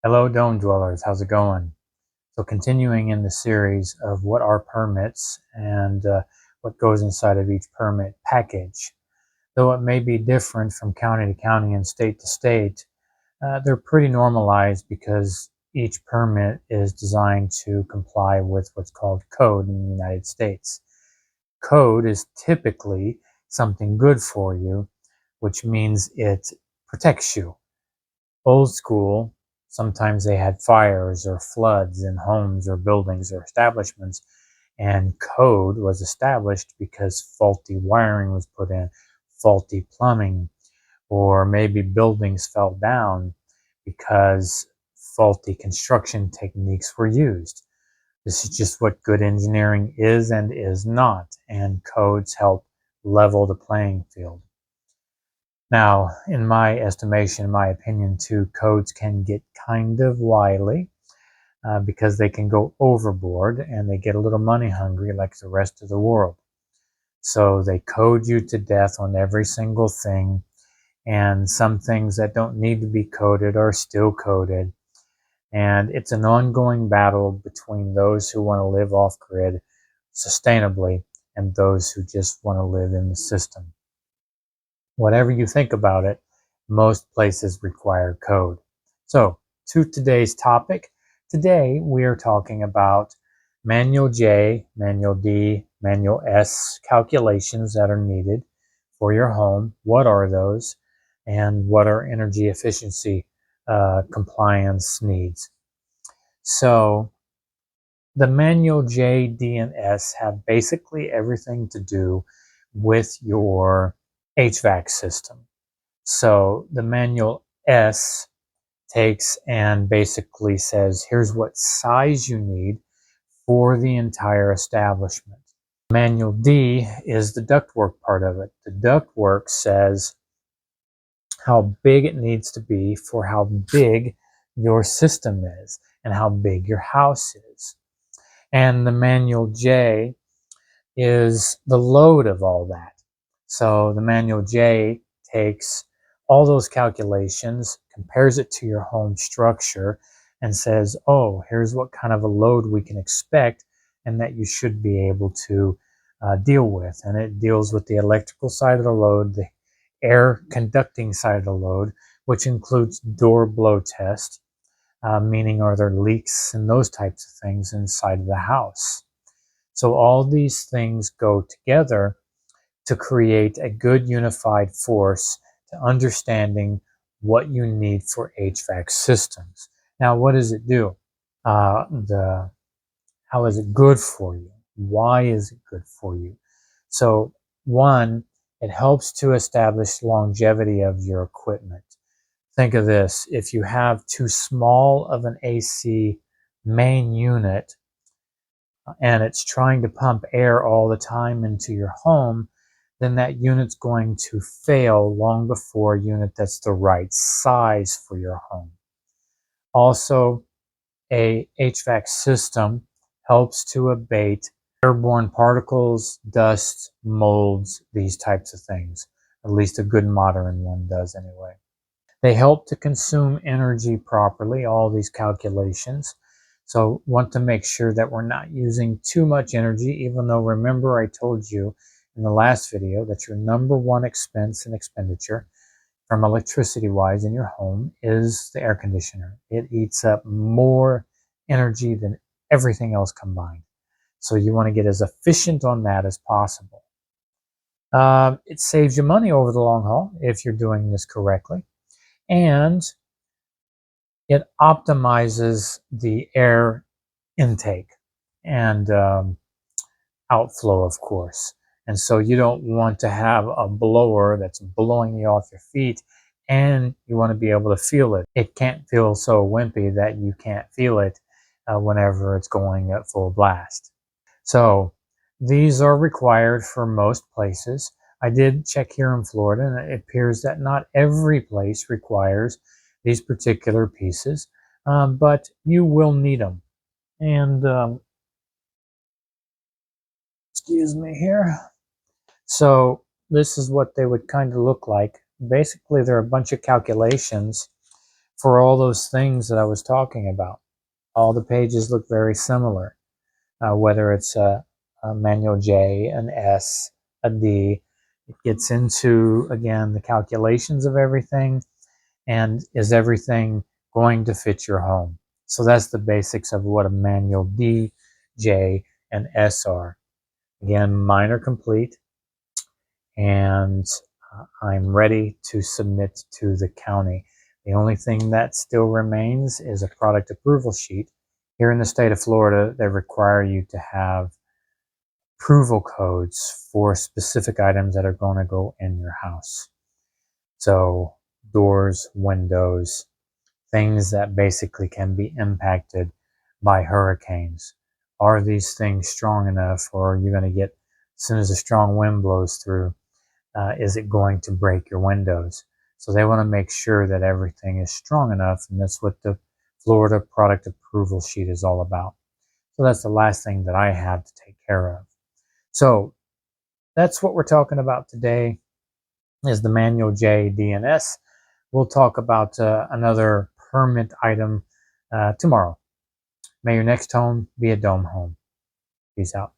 Hello, Dome Dwellers. How's it going? So continuing in the series of what are permits and what goes inside of each permit package. Though it may be different from county to county and state to state, they're pretty normalized because each permit is designed to comply with what's called code in the United States. Code is typically something good for you, which means it protects you. Old school, sometimes they had fires or floods in homes or buildings or establishments, and code was established because faulty wiring was put in, faulty plumbing, or maybe buildings fell down because faulty construction techniques were used. This is just what good engineering is and is not, and codes help level the playing field. Now, in my estimation, in my opinion too, codes can get kind of wily because they can go overboard and they get a little money hungry like the rest of the world. So they code you to death on every single thing, and some things that don't need to be coded are still coded. And it's an ongoing battle between those who want to live off grid sustainably and those who just want to live in the system. Whatever you think about it, most places require code. So, to today's topic, today we are talking about Manual J, Manual D, Manual S calculations that are needed for your home. What are those? And what are energy efficiency compliance needs? So, the Manual J, D, and S have basically everything to do with your HVAC system. So the Manual S takes and basically says, here's what size you need for the entire establishment. Manual D is the ductwork part of it. The ductwork says how big it needs to be for how big your system is and how big your house is. And the Manual J is the load of all that. So the Manual J takes all those calculations, compares it to your home structure, and says, oh, here's what kind of a load we can expect and that you should be able to deal with. And it deals with the electrical side of the load, the air conducting side of the load, which includes door blow test, meaning are there leaks and those types of things inside of the house. So all these things go together to create a good unified force to understanding what you need for HVAC systems. Now, what does it do? How is it good for you? Why is it good for you? So, one, it helps to establish longevity of your equipment. Think of this: if you have too small of an AC main unit, and it's trying to pump air all the time into your home, then that unit's going to fail long before a unit that's the right size for your home. Also, a HVAC system helps to abate airborne particles, dust, molds, these types of things. At least a good modern one does anyway. They help to consume energy properly, all these calculations. So want to make sure that we're not using too much energy, even though remember I told you in the last video that your number one expense and expenditure from electricity wise in your home is the air conditioner. It eats up more energy than everything else combined. So you want to get as efficient on that as possible. It saves you money over the long haul if you're doing this correctly. And it optimizes the air intake and outflow, of course. And so you don't want to have a blower that's blowing you off your feet, and you want to be able to feel it. It can't feel so wimpy that you can't feel it whenever it's going at full blast. So these are required for most places. I did check here in Florida, and it appears that not every place requires these particular pieces, but you will need them. And excuse me here. So this is what they would kind of look like. Basically, they're a bunch of calculations for all those things that I was talking about. All the pages look very similar, whether it's a manual J, an S, a D. It gets into, again, the calculations of everything, and is everything going to fit your home? So that's the basics of what a manual D, J, and S are. Again, mine are complete, and I'm ready to submit to the county. The only thing that still remains is a product approval sheet. Here in the state of Florida, they require you to have approval codes for specific items that are going to go in your house. So doors, windows, things that basically can be impacted by hurricanes. Are these things strong enough, or are you going to get, as soon as a strong wind blows through, is it going to break your windows? So they want to make sure that everything is strong enough, and that's what the Florida product approval sheet is all about. So that's the last thing that I have to take care of. So that's what we're talking about today, is the manual J, D, and S. We'll talk about another permit item tomorrow. May your next home be a dome home. Peace out.